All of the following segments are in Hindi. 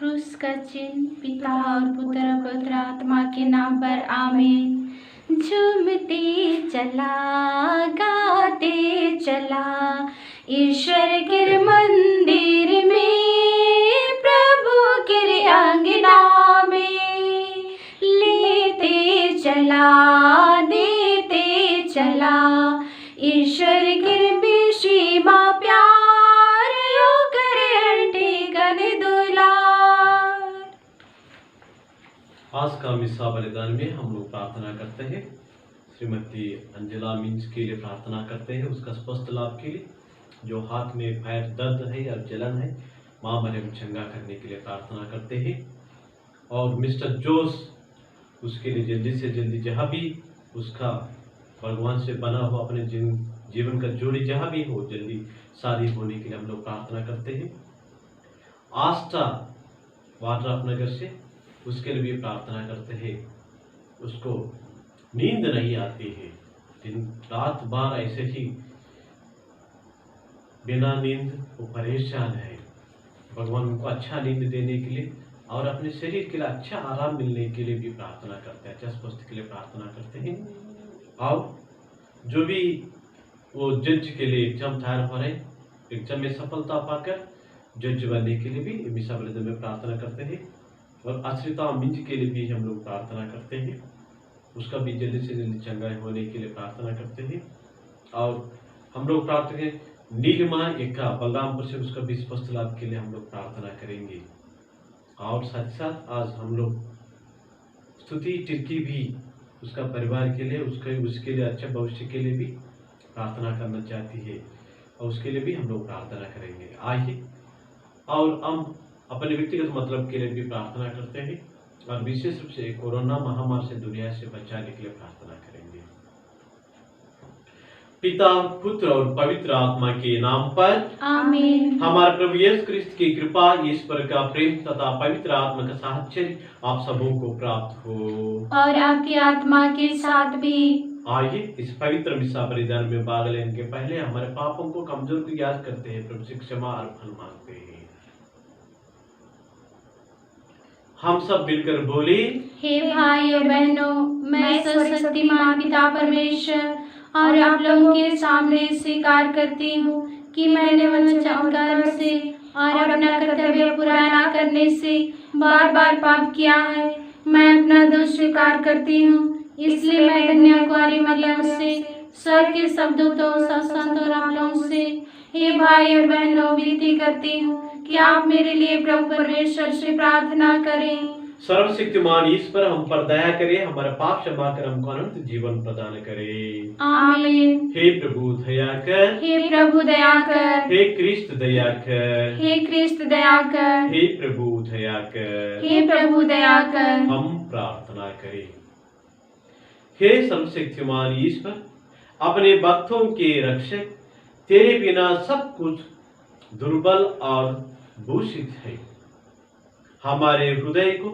क्रूस का चिन्ह, पिता और पुत्र और पवित्र आत्मा के नाम पर आमीन। झूमते चला, गाते चला, ईश्वर के मंदिर में, प्रभु के आंगना में, लेते चला, देते चला, ईश्वर के बेशीमा प्यार, यो करे अंटे कने दुलार। आज का मिस्सा बलिदान में हम लोग प्रार्थना करते हैं। श्रीमती अंजला मिंज के लिए प्रार्थना करते हैं, उसका स्वस्थ लाभ के लिए। जो हाथ में पैर दर्द है या जलन है, माँ मरियम चंगा करने के लिए प्रार्थना करते हैं। और मिस्टर जोस, उसके लिए जल्दी से जल्दी जहाँ भी उसका भगवान से बना हो अपने जीवन का जोड़ी जहाँ भी हो, जल्दी शादी होने के लिए हम लोग प्रार्थना करते हैं। आस्था वाड्राफनगर से, उसके लिए भी प्रार्थना करते हैं। उसको नींद नहीं आती है, दिन रात बार ऐसे ही बिना नींद वो परेशान है। भगवान उनको अच्छा नींद देने के लिए और अपने शरीर के लिए अच्छा आराम मिलने के लिए भी प्रार्थना करते हैं, अच्छा स्वास्थ्य के लिए प्रार्थना करते हैं। और जो भी वो जज के लिए एग्जाम तैयार हो रहे, एग्जाम में सफलता पाकर जज बनने के लिए भी मिस्सा बलिदान में प्रार्थना करते हैं। और आश्रिता मिंज के लिए भी हम लोग प्रार्थना करते हैं, उसका भी जल्दी से जल्दी चंगाई होने के लिए प्रार्थना करते हैं। और हम लोग प्रार्थना करें नीलिमा एका बलरामपुर से, उसका भी स्वस्थ लाभ के लिए हम लोग प्रार्थना करेंगे। और साथ ही साथ आज हम लोग स्तुति टिर्की भी उसका परिवार के लिए, उसके लिए अच्छा भविष्य के लिए भी प्रार्थना करना चाहती है, और उसके लिए भी हम लोग प्रार्थना करेंगे। आइए और हम अपने व्यक्तिगत मतलब के लिए भी प्रार्थना करते हैं, और विशेष रूप से कोरोना महामारी से दुनिया से बचाने के लिए प्रार्थना करेंगे। पिता, पुत्र और पवित्र आत्मा के नाम पर आमीन। हमारे प्रभु यीशु ख्रिस्त की कृपा, ईश्वर का प्रेम तथा पवित्र आत्मा का साहचर्य आप सबों को प्राप्त हो, और आपकी आत्मा के साथ भी। आइए इस पवित्र मिस्सा बलिदान में भाग लेने के पहले हमारे पापों को, कमजोर को याद करते हैं, प्रभु से क्षमा और फल मांगते हैं। हम सब मिलकर बोले, हे भाई और बहनों, मैं सर्वशक्तिमान पिता परमेश्वर और आप लोगों के सामने स्वीकार करती हूँ कि मैंने वचन और कर्म से और अपना कर्तव्य पूरा न करने से बार बार पाप किया है। मैं अपना दोष स्वीकार करती हूँ, इसलिए मैं कन्या कुमारी मरियम से, स्वर्ग के सब दूतों, सब संतों और आप लोगों से, हे भाई और बहनों, विनती करती हूँ कि आप मेरे लिए प्रभु परमेश्वर से प्रार्थना करें। सर्वशक्तिमान ईश्वर हम पर दया करे, हमारा पाप क्षमा कर, हमको अनंत जीवन प्रदान करे। आमीन। हे प्रभु दया कर, हे प्रभु दया कर, हे क्रिस्त दया कर, हे क्रिस्त दया कर, हे प्रभु दया कर, हे प्रभु दया कर। हम प्रार्थना करें। हे सर्वशक्तिमान ईश्वर, अपने भक्तों के रक्षक, तेरे बिना सब कुछ दुर्बल और दूषित है। हमारे हृदय को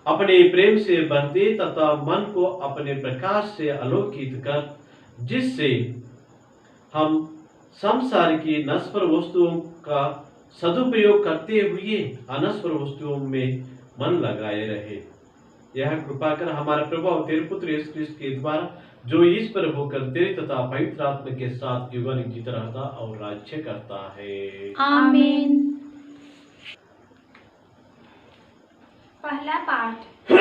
अपने प्रेम से भर दे तथा मन को अपने प्रकाश से आलोकित कर, जिससे हम संसार की नश्वर वस्तुओं का सदुपयोग करते हुए अनश्वर वस्तुओं में मन लगाए रहे। यह कृपा कर हमारा प्रभु और तेरे पुत्र यीशु ख्रिस्त के द्वारा, जो ईश्वर होकर तेरे तथा पवित्र आत्मा के साथ युगानुग जीता रहता और राज्य करता है। आमीन। पहला पाठ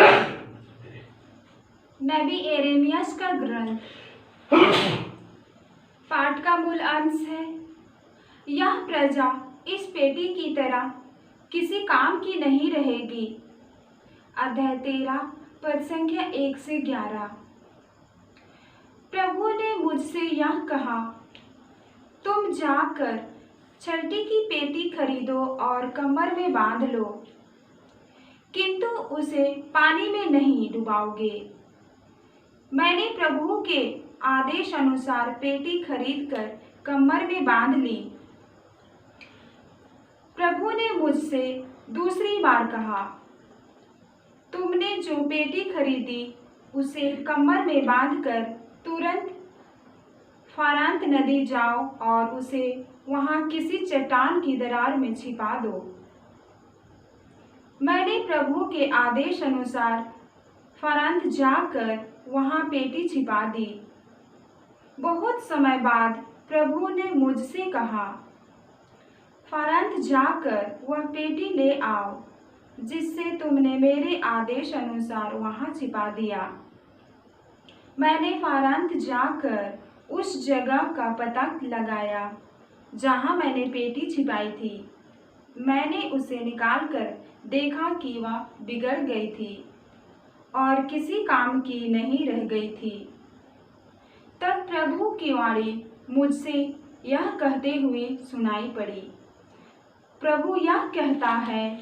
नबी यिर्मयाह का ग्रंथ। पाठ का मूल अंश है, यह प्रजा इस पेटी की तरह किसी काम की नहीं रहेगी। अध्याय 13 पद संख्या 1 से 11। प्रभु ने मुझसे यह कहा, तुम जाकर छलटी की पेटी खरीदो और कमर में बांध लो, किंतु उसे पानी में नहीं डुबाओगे। मैंने प्रभु के आदेश अनुसार पेटी खरीदकर कमर में बांध ली। प्रभु ने मुझसे दूसरी बार कहा, तुमने जो पेटी खरीदी उसे कमर में बांधकर तुरंत फारात नदी जाओ और उसे वहां किसी चट्टान की दरार में छिपा दो। मैंने प्रभु के आदेश अनुसार फरंत जाकर वहां पेटी छिपा दी। बहुत समय बाद प्रभु ने मुझसे कहा, फरंत जाकर वह पेटी ले आओ जिससे तुमने मेरे आदेश अनुसार वहां छिपा दिया। मैंने फरंत जाकर उस जगह का पता लगाया जहां मैंने पेटी छिपाई थी। मैंने उसे निकालकर देखा कि वह बिगड़ गई थी और किसी काम की नहीं रह गई थी। तब प्रभु की वाणी मुझसे यह कहते हुए सुनाई पड़ी, प्रभु यह कहता है,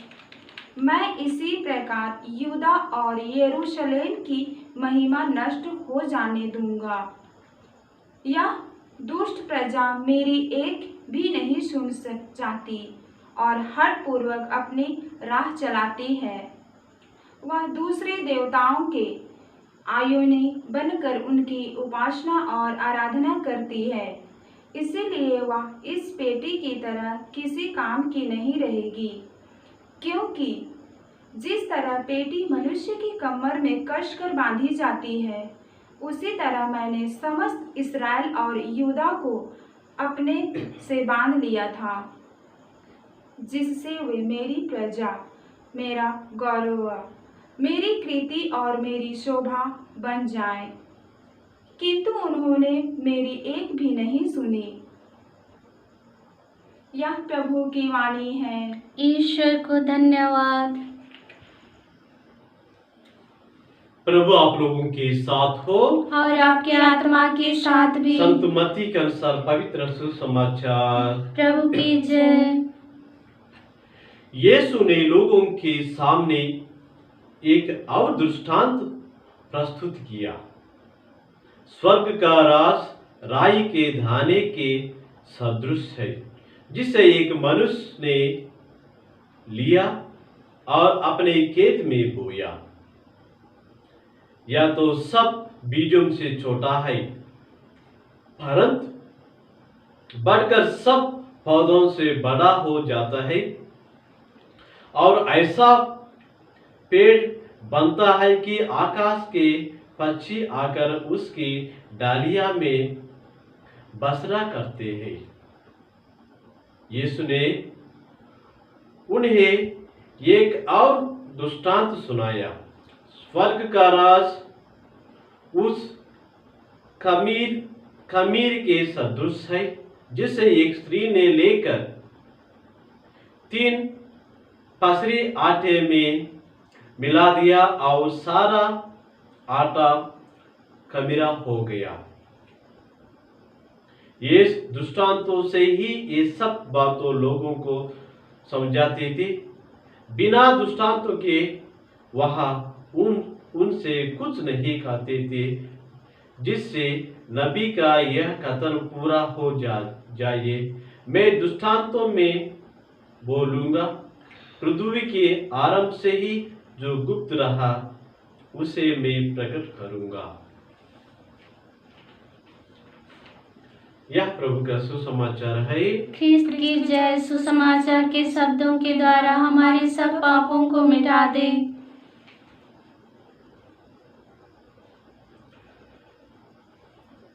मैं इसी प्रकार यहूदा और यरूशलेम की महिमा नष्ट हो जाने दूंगा। यह दुष्ट प्रजा मेरी एक भी नहीं सुन चाहती और हठ पूर्वक अपनी राह चलाती है। वह दूसरे देवताओं के आयोनी बनकर उनकी उपासना और आराधना करती है। इसीलिए वह इस पेटी की तरह किसी काम की नहीं रहेगी, क्योंकि जिस तरह पेटी मनुष्य की कमर में कस कर बांधी जाती है, उसी तरह मैंने समस्त इस्राएल और यहूदा को अपने से बांध लिया था, जिससे वे मेरी प्रजा, मेरा गौरव, मेरी कृति और मेरी शोभा बन जाए। किंतु उन्होंने मेरी एक भी नहीं सुनी। यह प्रभु की वाणी है। ईश्वर को धन्यवाद। प्रभु आप लोगों के साथ हो और आपके आत्मा के साथ भी। संत मत्ती के अनुसार पवित्र सुसमाचार। प्रभु की जय। यीशु ने लोगों के सामने एक और दृष्टांत प्रस्तुत किया। स्वर्ग का राज राई के दाने के सदृश है, जिसे एक मनुष्य ने लिया और अपने खेत में बोया। या तो सब बीजों से छोटा है, परंतु बढ़कर सब पौधों से बड़ा हो जाता है और ऐसा पेड़ बनता है कि आकाश के पक्षी आकर उसकी डालियां में बसरा करते हैं। यीशु ने उन्हें एक और दृष्टांत सुनाया। स्वर्ग का राज उस खमीर के सदृश है, जिसे एक स्त्री ने लेकर 3 पसरी आटे में मिला दिया और सारा आटा खमीरा हो गया। ये दृष्टांतों से ही ये सब बातों लोगों को समझाती थी। बिना दृष्टांतों के वहां उनसे कुछ नहीं खाते थे, जिससे नबी का यह कथन पूरा हो जाए, मैं दृष्टांतों में बोलूंगा, पृथ्वी के आरंभ से ही जो गुप्त रहा उसे मैं प्रकट करूंगा। यह प्रभु का सुसमाचार है। ख्रिस्त की जय। सुसमाचार के शब्दों के द्वारा हमारे सब पापों को मिटा दे।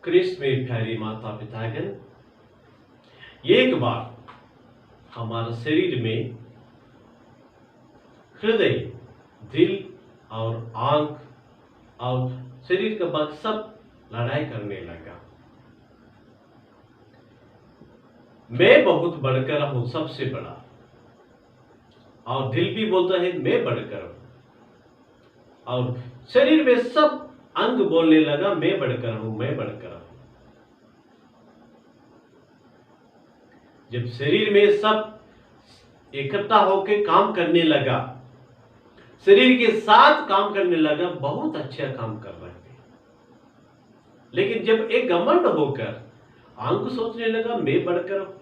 क्रिस्त में प्यारी माता पितागण, एक बार हमारे शरीर में हृदय, दिल और आंख और शरीर का भाग सब लड़ाई करने लगा। मैं बहुत बढ़कर हूं, सबसे बड़ा, और दिल भी बोलता है मैं बढ़कर हूं, और शरीर में सब अंग बोलने लगा मैं बढ़कर हूं, मैं बढ़कर हूं। जब शरीर में सब इकट्ठा होकर काम करने लगा, शरीर के साथ काम करने लगा, बहुत अच्छा काम कर रहे थे। लेकिन जब एक घमंड होकर आंख सोचने लगा मैं बढ़कर हूं,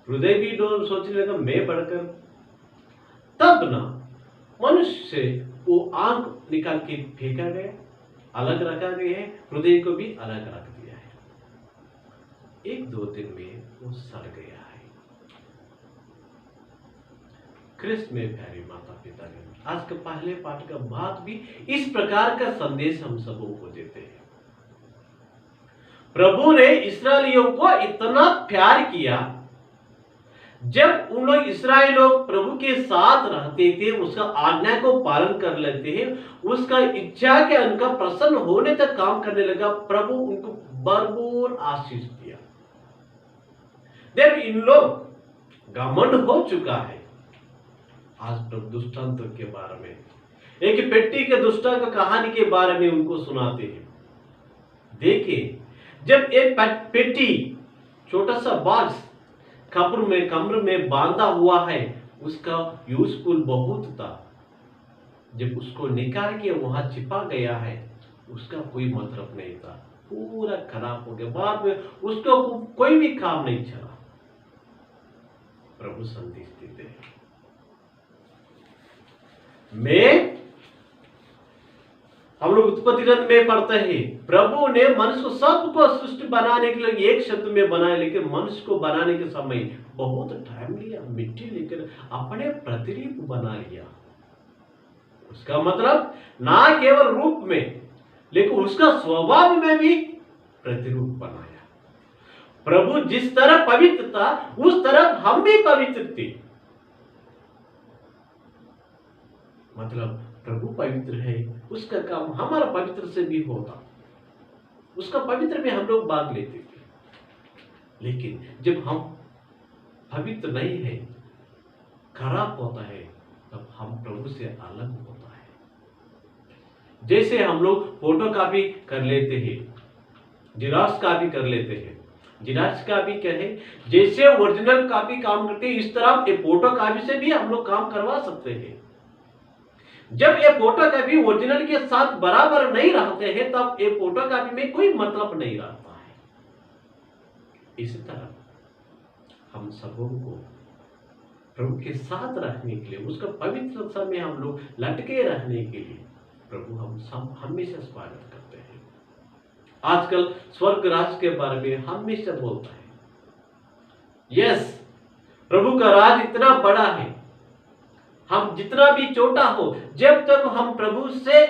हृदय भी सोचने लगा मैं बढ़कर हूं, तब ना मनुष्य से वो आंख निकाल के फेंका गया, अलग रखा गया है, हृदय को भी अलग रख दिया है। 1-2 दिन में वो सड़ गया है। क्रिस्त में प्यारी माता पिता आज के पहले पाठ का बाद भी इस प्रकार का संदेश हम सबों को देते हैं। प्रभु ने इस्राएलियों को इतना प्यार किया, जब उन लोग इस्राएल लोग प्रभु के साथ रहते थे, उसका आज्ञा को पालन कर लेते हैं, उसका इच्छा के उनका प्रसन्न होने तक काम करने लगा, प्रभु उनको भरपूर आशीष दिया। जब इन लोग घमंड हो चुका है, आज प्रभु दुष्टांत के बारे में, एक पेटी के दुष्टा का कहानी के बारे में उनको सुनाते हैं। देखिए, जब एक पेटी छोटा सा बॉक्स कब्र में बांधा हुआ है, उसका यूजफुल बहुत था, जब उसको निकाल के वहां छिपा गया है, उसका कोई मतलब नहीं था, पूरा खराब हो गया, बाद में उसको कोई भी काम नहीं चला। प्रभु संदेश देते हैं, हम लोग उत्पत्ति ग्रंथ में पढ़ते हैं, प्रभु ने मनुष्य को सबको सृष्टि बनाने के लिए एक शब्द में बनाया, लेकिन मनुष्य को बनाने के समय बहुत टाइम लिया, मिट्टी लेकर अपने प्रतिरूप बना लिया। उसका मतलब ना केवल रूप में, लेकिन उसका स्वभाव में भी प्रतिरूप बनाया। प्रभु जिस तरह पवित्र था, उस तरह हम भी पवित्र थे। मतलब प्रभु पवित्र है, उसका काम हमारा पवित्र से भी होता, उसका पवित्र में हम लोग भाग लेते थे। लेकिन जब हम पवित्र नहीं है, खराब होता है, तब हम प्रभु से अलग होता है। जैसे हम लोग फोटो कॉपी कर लेते हैं, जिराक्स कॉपी कर लेते हैं, जिराक्स कॉपी क्या है, जैसे ओरिजिनल कॉपी काम करते हैं, इस तरह ये फोटो कॉपी से भी हम लोग काम करवा सकते हैं। जब ये फोटो कॉपी ओरिजिनल के साथ बराबर नहीं रहते हैं, तब ये फोटो कॉपी में कोई मतलब नहीं रहता है। इसी तरह हम सबों को प्रभु के साथ रहने के लिए, उसका पवित्रता में हम लोग लटके रहने के लिए प्रभु हम सब हमेशा स्वागत करते हैं। आजकल स्वर्ग राज के बारे में हमेशा बोलता है, यस, प्रभु का राज इतना बड़ा है, हम जितना भी छोटा हो, जब तक हम प्रभु से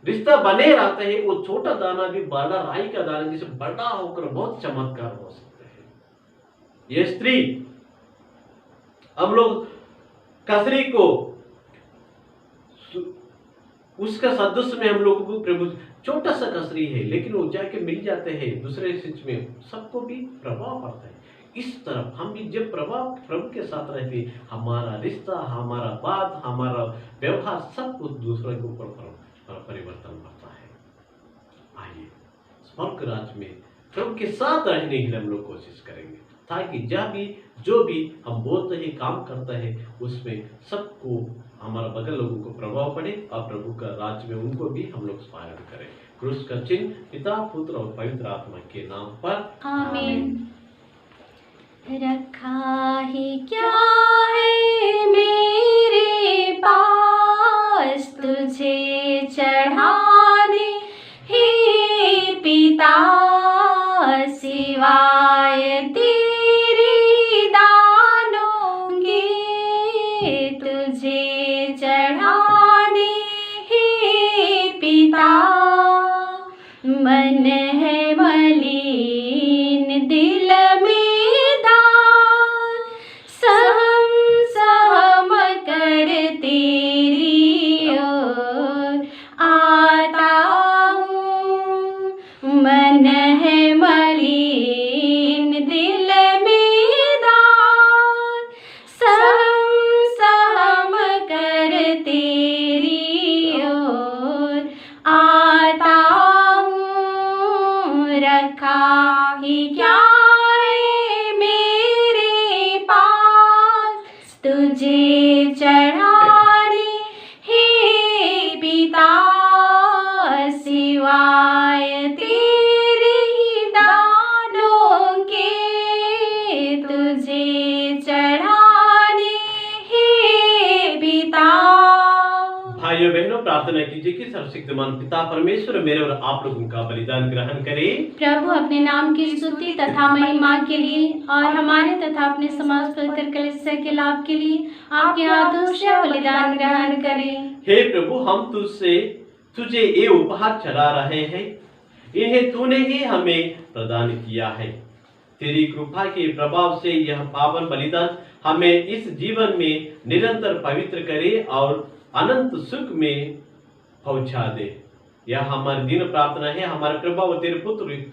रिश्ता बने रहते हैं, वो छोटा दाना भी बड़ा राई का दाना जैसे बड़ा होकर बहुत चमत्कार हो सकते हैं। ये स्त्री, हम लोग कसरी को उसका सदस्य में हम लोग को प्रभु, छोटा सा कसरी है, लेकिन वो जाके मिल जाते हैं दूसरे सिच में, सबको भी प्रभाव पड़ता है। इस तरफ हम भी जब प्रभु के साथ रहते, हमारा रिश्ता, हमारा बात, हमारा व्यवहार सब कुछ दूसरे के ऊपर परिवर्तन करता है। आइए स्वर्ग राज्य में प्रभु के साथ रहने की हम लोग कोशिश करेंगे, ताकि जो भी हम बोलते हैं, काम करते हैं, उसमें सबको, हमारा बगल लोगों को प्रभाव पड़े और प्रभु का राज्य में उनको भी हम लोग स्वागत करें। क्रूस का चिन्ह पिता, पुत्र और पवित्र आत्मा के नाम पर आमीन। रखा ही क्या है मेरे पास तुझे चढ़ाने, हे पिता, सिवाय तेरे दानों के तुझे चढ़ाने, हे पिता। मन है मलिन दिल में दान, सहम कर तेरी ओर आता हूँ। मन है मलिन दिल में दान, सहम कर भाइयों बहनों, प्रार्थना कीजिए कि सर्वशक्तिमान पिता परमेश्वर मेरे और आप लोगों का बलिदान ग्रहण करे। प्रभु अपने नाम की स्तुति तथा महिमा के लिए और हमारे तथा अपने समाज पवित्र कलीसिया के लाभ के लिए आपके हाथों से बलिदान ग्रहण करें। हे प्रभु, हम तुझे ये उपहार चढ़ा रहे हैं, इन्हें तूने ही हमें प्रदान किया है। तेरी कृपा के प्रभाव से यह पावन बलिदान हमें इस जीवन में निरंतर पवित्र करे और अनंत सुख में पहुंचा दे। यह हमारी दिन प्रार्थना है हमारे प्रभु और तेरे पुत्र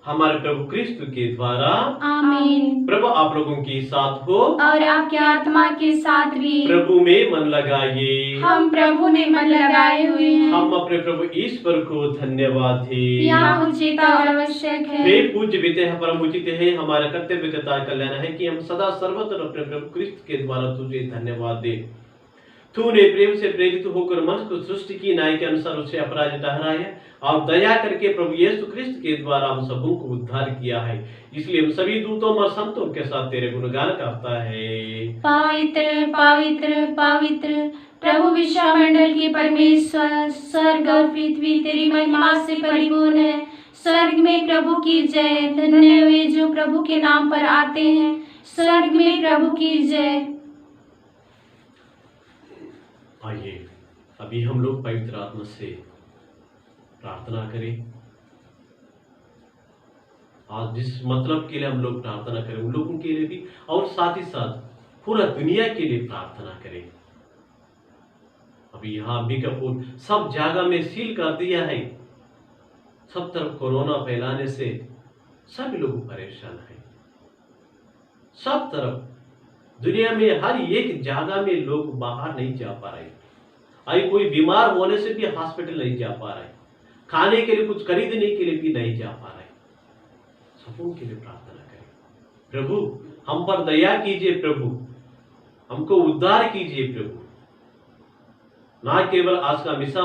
हमारे प्रभु क्रिस्त के द्वारा, आमीन। प्रभु आप लोगों के साथ हो और आपके आत्मा के साथ भी। प्रभु में मन लगाइए। हम प्रभु ने मन लगाए हुए हैं। हम अपने प्रभु ईश्वर को धन्यवाद दें। यह उचित और आवश्यक है। वे पूज्य बीते हैं, परम उचित है, हमारा कर्तव्य तथा कल्याण है कि हम सदा सर्वत्र अपने प्रभु क्रिस्त के द्वारा तुझे धन्यवाद दे। तूने प्रेम से प्रेरित होकर मनुष्य को सृष्टि की न्याय के अनुसार उसे अपराधी ठहराया और दया करके प्रभु यीशु क्रिस्त के द्वारा हम सबों को उद्धार किया है। इसलिए हम सभी दूतों और संतों के साथ तेरे गुणगान करता है। पवित्र पवित्र पवित्र प्रभु विश्वमंडल के परमेश्वर, स्वर्ग और पृथ्वी तेरी महिमा से परिपूर्ण है। स्वर्ग में प्रभु की जय। धन्य वे जो प्रभु के नाम पर आते हैं। स्वर्ग में प्रभु की जय। आइए अभी हम लोग पवित्र आत्मा से प्रार्थना करें। आज जिस मतलब के लिए हम लोग प्रार्थना करें उन लोगों के लिए भी और साथ ही साथ पूरा दुनिया के लिए प्रार्थना करें। अभी यहाँ अंबिकापुर सब जगह में सील कर दिया है। सब तरफ कोरोना फैलाने से सभी लोग परेशान हैं। सब तरफ दुनिया में हर एक जगह में लोग बाहर नहीं जा पा रहे। आई कोई बीमार होने से भी हॉस्पिटल नहीं जा पा रहे, खाने के लिए कुछ खरीदने के लिए भी नहीं जा पा रहे। सबों के लिए प्रार्थना करें। प्रभु हम पर दया कीजिए, प्रभु हमको उद्धार कीजिए। प्रभु ना केवल आज का मिसा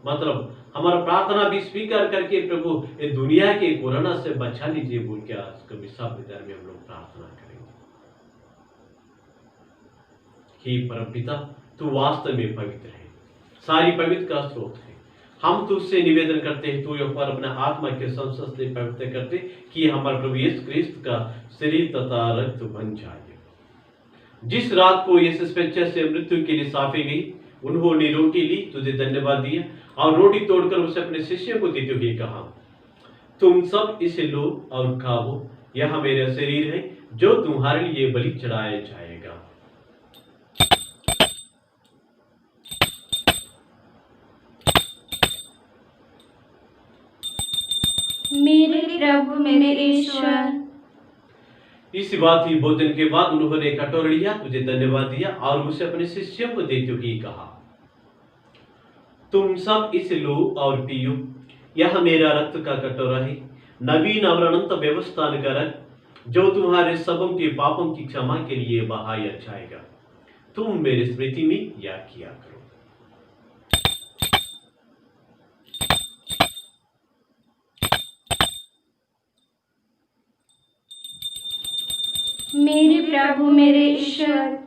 मतलब हमारा प्रार्थना भी स्वीकार करके प्रभु ये दुनिया के कोरोना से बचा लीजिए बोल के आज का मिसा विदार में हम लोग प्रार्थना करेंगे। हे परमपिता, तू वास्तव में पवित्र है, सारी पवित्र का स्रोत है। हम तुझसे निवेदन करते हैं तू पर अपने आत्मा के संसद से पवित्र करते कि हमारे प्रभु यीशु क्रिस्त का शरीर तथा रक्त बन जाए। जिस रात को यीशु स्वेच्छा से मृत्यु के लिए सौंपी गई, उन्होंने रोटी ली, तुझे धन्यवाद दिया और रोटी तोड़कर उसे अपने शिष्यों को देते हुए कहा, तुम सब इसे लो और खाओ, यह मेरा शरीर है जो तुम्हारे लिए बलि चढ़ाया जाएगा। मेरे प्रभु मेरे ईश्वर। इस बात ही भोजन के बाद उन्होंने कटोरा लिया, तुझे धन्यवाद दिया और उसे अपने शिष्यों को देते हुए कहा, तुम सब इसे लो और पियो, यह मेरा रक्त का कटोरा है, नवीन और अनंत व्यवस्थान का रक्त जो तुम्हारे सबों के पापों की क्षमा के लिए बहाया जाएगा। तुम मेरी स्मृति में याद किया करो। मेरे प्रभु मेरे ईश्वर।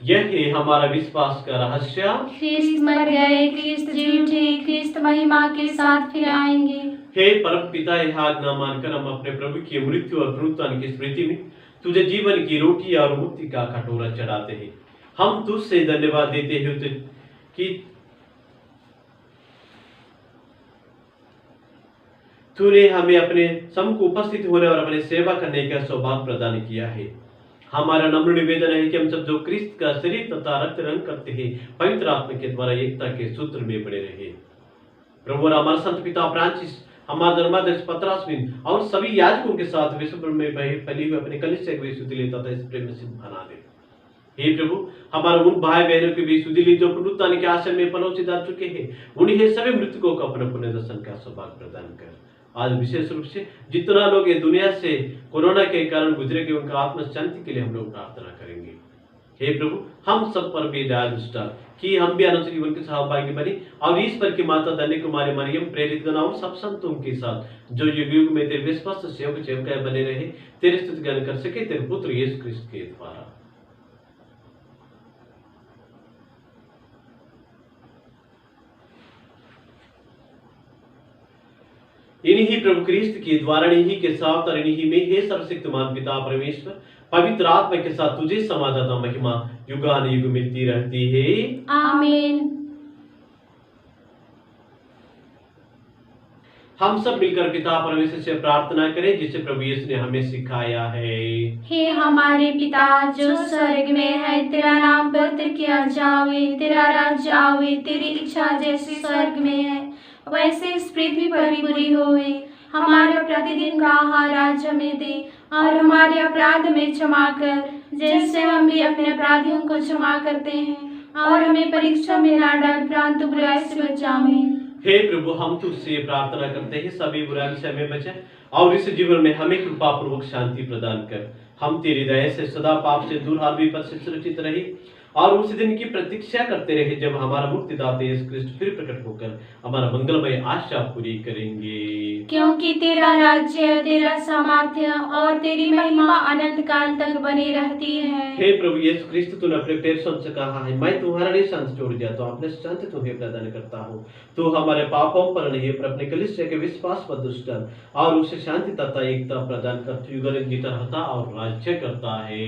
यह है हमारा विश्वास का रहस्य। ख्रिस्त मर गए, ख्रिस्त जी उठे, ख्रिस्त महिमा के साथ फिर आएंगे। हे परम पिता, यह आज्ञा मानकर हम अपने प्रभु की मृत्यु और पुनरुत्थान की स्मृति में तुझे जीवन की रोटी और मुक्ति का कटोरा चढ़ाते हैं। हम तुझसे धन्यवाद देते हैं कि तूने हमें अपने सम्मुख उपस्थित होने और अपने सेवा करने का सौभाग्य प्रदान किया है। हमारा नम्र निवेदन है कि हम सब जो क्रिस्त का शरीर तथा रक्त ग्रहण करते हैं, पवित्र आत्मा के द्वारा एकता के सूत्र में बने रहे। प्रभु हमारे संत पिता फ्रांसिस, हमारे धर्माध्यक्ष पतरस और सभी याजकों के साथ विश्व में फैली हुई अपने कलीसिया को शुद्धि लेता था, इस प्रेम से बना दे। हे प्रभु, हमारे उन भाई बहनों के भी शुद्धि ली जो पुनरुत्थान के आश्रम में पनौती जा चुके हैं, उन्हें सभी मृतकों को अपने पुण्य दर्शन का सौभाग्य प्रदान कर। आज विशेष रूप से जितना लोग ये दुनिया से कोरोना के कारण गुजरे गए, उनका आत्मा शांति के लिए हम लोग प्रार्थना करेंगे। हे प्रभु, हम सब पर भी दया दृष्टा कि हम भी अनंत जीवन के सहभागी बने और ईश्वर की माता धन्य कुमारी मरियम, प्रेरित गण और सब संतों के साथ जो युग युग में तेरे विश्वास सेवक सेवकाएं बने रहे, तेरे स्तुति गान कर सके तेरे पुत्र यीशु क्रिस्त के द्वारा। इन्हीं प्रभु क्रिस्त के द्वारा, इन्हीं के साथ और इन्हीं में हे सर्वशक्तिमान पिता परमेश्वर पवित्र आत्मा के साथ तुझे समाधान महिमा युगानुयुग मिलती रहती है। आमीन। हम सब मिलकर पिता परमेश्वर से प्रार्थना करें जिसे प्रभु यीशु ने हमें सिखाया है। हे हमारे पिता जो स्वर्ग में है, तेरा नाम पवित्र किया जावे, तेरा राज्य आवे, तेरी इच्छा जैसे स्वर्ग में है वैसे इस पृथ्वी पर भी पूरी होवे। हमारा प्रतिदिन का आहार आज हमें दे और हमारे अपराध में क्षमा कर जैसे हम भी अपने अपराधियों को क्षमा करते हैं, और हमें परीक्षा में ना डाल परंतु बुराई से बचावे। हे प्रभु हम तुझसे प्रार्थना करते हैं सभी बुराई से हमें बचा और इस जीवन में हमें कृपा पूर्वक शांति प्रदान कर। हम तेरी दया से सदा पाप से दूर, हर विपद से सुरक्षित रहे और उस दिन की प्रतीक्षा करते रहे जब हमारा मुक्तिदाता यीशु ख्रिस्ट फिर प्रकट होकर हमारा मंगलमय आशा पूरी करेंगे। क्योंकि तेरा राज्य, तेरा सामर्थ्य और तेरी महिमा अनंत काल तक बनी रहती है। हे प्रभु यीशु ख्रिस्त तूने अपने प्रेरितों से कहा है मैं तुम्हारा लिए शांति छोड़ जाता हूँ, अपने शांति तुम्हें प्रदान करता हूँ। तो हमारे पापों पर नहीं पर अपने कलीसिया के विश्वास पर दुष्ट और उसे शांति तथा एकता प्रदान कर युगल जीता रहता और राज्य करता है।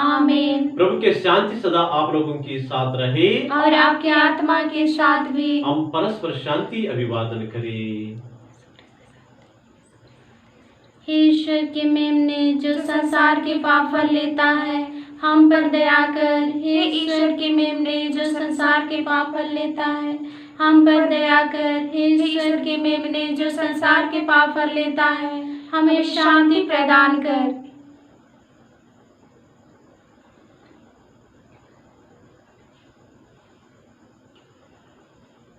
आमीन। प्रभु के शांति सदा आप लोगों के साथ रहे और आपके आत्मा के साथ भी। हम परस्पर शांति अभिवादन करें। हे ईश्वर के मेमने जो संसार के पाप हर लेता है, हम पर दया कर। हे ईश्वर के मेमने जो संसार के पाप हर लेता है, हम पर दया कर। हे ईश्वर के मेमने जो संसार के पाप हर लेता है, हमें शांति प्रदान कर।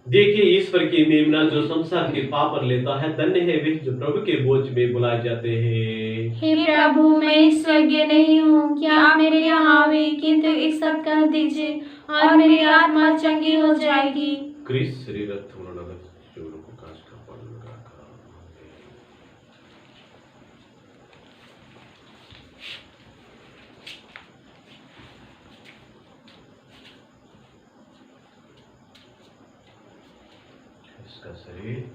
देखिए ईश्वर की मेमना जो संसार के पाप पर लेता है, धन्य है वे जो प्रभु के बोझ में बुलाए जाते हैं। हे प्रभु मैं इस योग्य नहीं हूँ कि आप मेरे यहाँ आवे, किंतु एक शब्द कह दीजिए और मेरी आत्मा चंगी हो जाएगी। क्रिस्त शरीर थोड़ा लगा चोरों को कांच का पड़ लगा कर इसका शरीर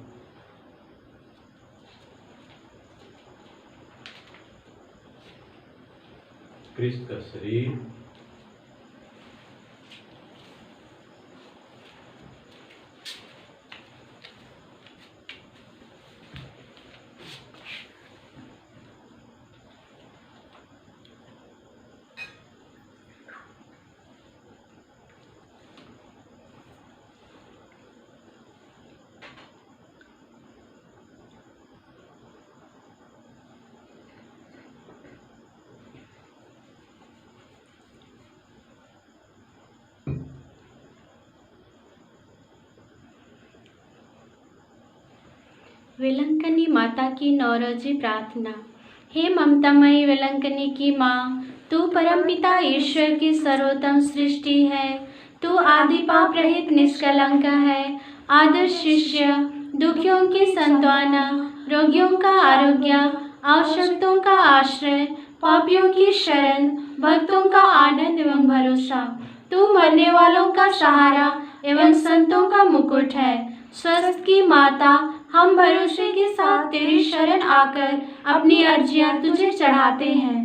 क्रिस्त का शरीर विलंकनी माता की नौरोजी प्रार्थना। हे ममतामयी विलंकनी की माँ, तू परमपिता ईश्वर की सर्वोत्तम सृष्टि है। तू आदि पाप रहित निष्कलंक है, आदर्श शिष्य, दुखियों की सांत्वना, रोगियों का आरोग्य, आवश्यकताओं का आश्रय, पापियों की शरण, भक्तों का आनंद एवं भरोसा। तू मरने वालों का सहारा एवं संतों का मुकुट है। स्वस्थ की माता, हम भरोसे के साथ तेरी शरण आकर अपनी अर्जियां तुझे चढ़ाते हैं।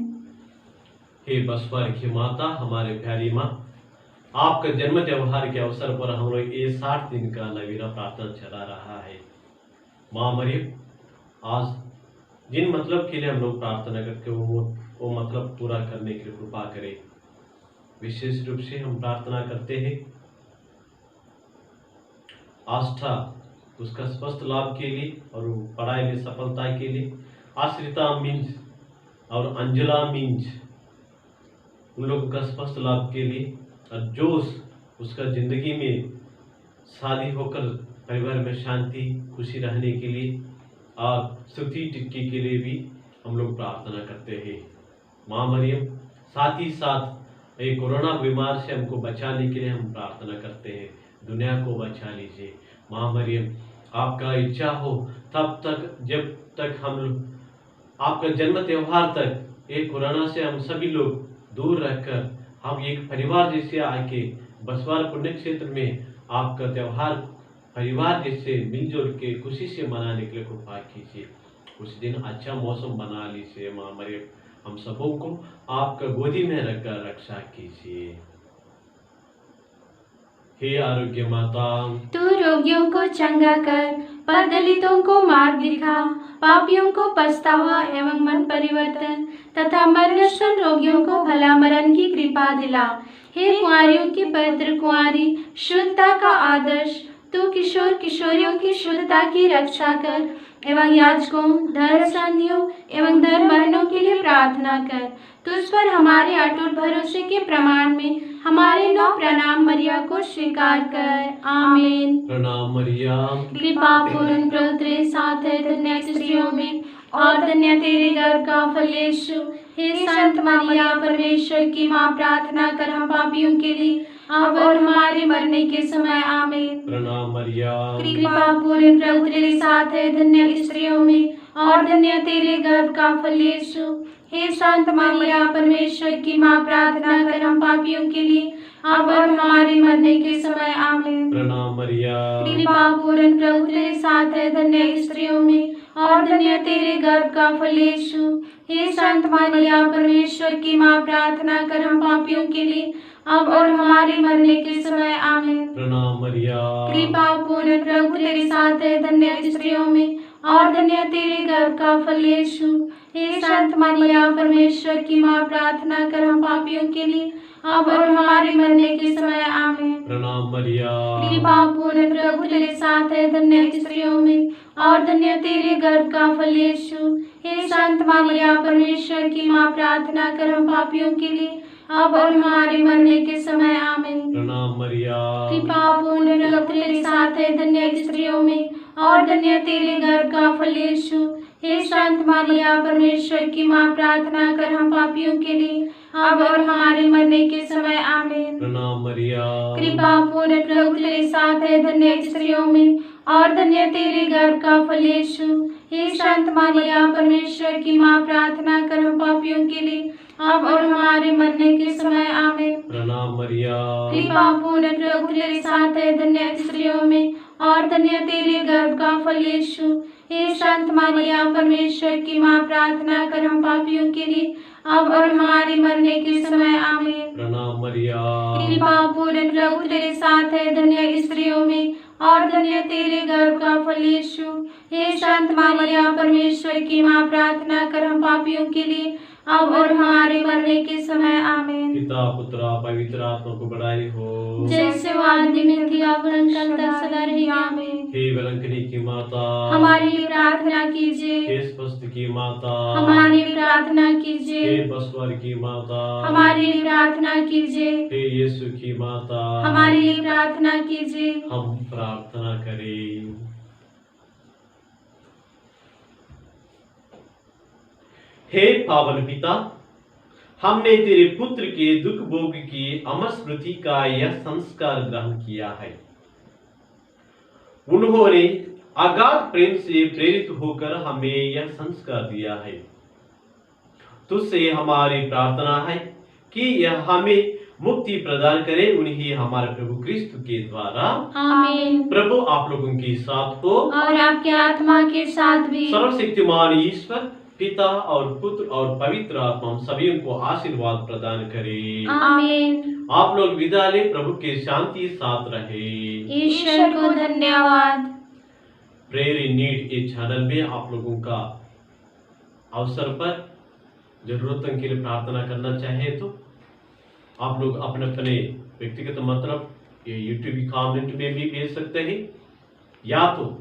हे बसवर की माता, हमारे प्यारी माँ, आपका जन्म त्योहार के अवसर पर हम लोग ये 60 दिन का नवीना प्रार्थना चला रहा है। माँ मरियम, आज जिन मतलब के लिए हम लोग प्रार्थना करते वो मतलब पूरा करने के लिए कृपा करें। विशेष रूप से हम प्रार्थना करते हैं आस्था उसका स्वस्थ लाभ के लिए और पढ़ाई में सफलता के लिए, आश्रिता मिंज और अंजला मिंज उन लोगों का स्वस्थ लाभ के लिए, और जोश उसका जिंदगी में शादी होकर परिवार में शांति खुशी रहने के लिए, और सुखी टिक्की के लिए भी हम लोग प्रार्थना करते हैं। माँ मरियम, साथ ही साथ ये कोरोना बीमार से हमको बचाने के लिए हम प्रार्थना करते हैं। दुनिया को बचा लीजिए। माँ मरियम, आपका इच्छा हो तब तक, जब तक हम लोग आपका जन्म त्योहार तक एक कोरोना से हम सभी लोग दूर रहकर हम एक परिवार जैसे आके बसवार पुण्य क्षेत्र में आपका त्योहार परिवार जैसे मिलजुल के खुशी से मनाने के लिए कृपा कीजिए। कुछ दिन अच्छा मौसम बना लीजिए। माँ मरियम, हम सबों को आपका गोदी में रखकर रक्षा कीजिए। हे आरोग्य माता, तू रोगियों को चंगा कर, पर दलितों को मार्ग दिखा, पापियों को पछतावा एवं मन परिवर्तन तथा मरणशील रोगियों को भला मरण की कृपा दिला। हे कुंवारियों की पवित्र कुंवारी, शुद्धता का आदर्श, तू किशोर किशोरियों की शुद्धता की रक्षा कर एवं याजकों, धर्म संधियों एवं धर्म बहनों के लिए प्रार्थना कर। तुझ पर हमारे अटूट भरोसे के प्रमाण में हमारे 9 प्रणाम मरिया को स्वीकार कर। आमीन। प्रणाम मरिया, कृपा पूर्ण प्रभु तेरे साथ है, धन्य स्त्रियों में और धन्य तेरे गर्भ का फल यीशु। हे संत मरिया, परमेश्वर की माँ, प्रार्थना कर हम पापियों के लिए अब और हमारे मरने के समय। आमीन। प्रणाम मरिया, कृपा पूर्ण प्रभु तेरे साथ है, धन्य स्त्रियों में और धन्य तेरे गर्भ का फल यीशु। हे संत मरिया, परमेश्वर की माँ, प्रार्थना कर हम पापियों के लिए अब और हमारे मरने के समय। आमीन। प्रणाम मरिया, कृपा पूर्ण प्रभु तेरे साथ है, धन्य स्त्रियों में और धन्य तेरे गर्भ का फल यीशु। हे संत मरिया, परमेश्वर की माँ, प्रार्थना कर हम पापियों के लिए अब और हमारे मरने के समय। आमीन। प्रणाम मरिया, कृपा पूर्ण प्रभु तेरे साथ है, धन्य स्त्रियों में और धन्य तेरे गर्भ का फल यीशु। हे संत मरिया, परमेश्वर की माँ, प्रार्थना कर हम पापियों के लिए अब और हमारे मरने के समय। आमीन। प्रणाम मरिया, कृपा पूर्ण प्रभु तेरे साथ है, धन्य स्त्रियों में और धन्य तेरे गर्भ का फल यीशु। हे संत मरिया, परमेश्वर की माँ, प्रार्थना कर हम पापियों के लिए अब और हमारे मरने के समय। आमीन। प्रणाम मरिया, कृपा पूर्ण प्रभु तेरे साथ है, धन्य स्त्रियों में और धन्य तेरे गर्भ का फल यीशु। हे संत मरिया, परमेश्वर की माँ, प्रार्थना कर हम पापियों के लिए अब और हमारे मरने के समय। आमीन। प्रणाम मरिया, कृपा पूर्ण प्रभु तेरे साथ है, धन्य स्त्रियों में और धन्य तेरे गर्भ का फल यीशु। हे संत मरिया, परमेश्वर की माँ, प्रार्थना कर हम पापियों के लिए अब और हमारे मरने के समय। आमीन। प्रणाम मरिया, कृपा पूर्ण प्रभु तेरे साथ है, धन्य स्त्रियों में और धन्य तेरे गर्भ का फल यीशु। हे संत मरिया, परमेश्वर की माँ, प्रार्थना कर हम पापियों के लिए अब और हमारे मरने के समय। आमीन। प्रणाम मरिया, कृपा पूर्ण प्रभु तेरे साथ है, धन्य स्त्रियों में और धन्य तेरे गर्भ का फल यीशु। हे संत मरिया, परमेश्वर की माँ, प्रार्थना कर हम पापियों के लिए अब और हमारे मरने के समय। आमीन। पिता पुत्र पवित्र आत्मा को बड़ाई हो, जैसे वो आदि में थी, अब कल तक सदा रहेगी। आमीन। हे बलंकनी की माता, हमारे लिए प्रार्थना कीजिए। हे स्वस्थ की माता, हमारे लिए प्रार्थना कीजिए। हे बसवर की माता, हमारे लिए प्रार्थना कीजिए। हे यीशु की माता, हमारे लिए प्रार्थना कीजिए। हम प्रार्थना करें। हे पावन पिता, हमने तेरे पुत्र के दुख भोग की अमर स्मृति का यह संस्कार ग्रहण किया है। उन्होंने अगाध प्रेम से प्रेरित होकर हमें यह संस्कार दिया है। तुझसे हमारी प्रार्थना है कि यह हमें मुक्ति प्रदान करे, उन्हीं हमारे प्रभु क्रिस्त के द्वारा। आमीन। प्रभु आप लोगों के साथ हो और आपके आत्मा के साथ भी। सर्वशक्तिमान ईश्वर पिता और पुत्र और पवित्र आत्मा हम सभी को आशीर्वाद प्रदान करे। आमीन। आप लोग विदा ले, प्रभु के शांति साथ रहे। ईश्वर को धन्यवाद। प्रेयर इन नीड इस चैनल में आप लोगों का अवसर पर जरूरतों के लिए प्रार्थना करना चाहे तो आप लोग अपने अपने व्यक्तिगत मतलब ये यूट्यूब कमेंट में भी भेज सकते हैं, या तो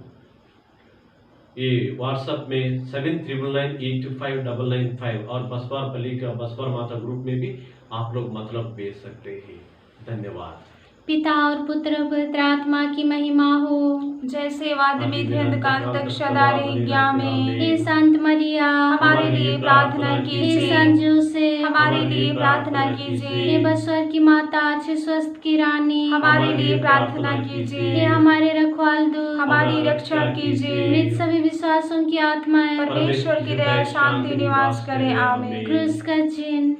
ये व्हाट्सएप में 7399825995 और बसवार पल्ली का बसवार माता ग्रुप में भी आप लोग मतलब भेज सकते हैं। धन्यवाद। पिता और पुत्र पवित्र आत्मा की महिमा हो, जैसे वाद में थे अंधकार तक सदा रहेगी। आमीन। हे संत मरिया, हमारे लिए प्रार्थना हे कीजिए। संत जोसेफ, हमारे लिए प्रार्थना कीजिए। हे बसवर की माता, अच्छे स्वस्थ की रानी, हमारे लिए प्रार्थना हे कीजिए। हमारे रखवाल दूत, हमारी रक्षा कीजिए। मृत सभी विश्वासों की आत्माएं, परमेश्वर की दया शांति निवास करे। आमीन। क्रूस का चिन्ह,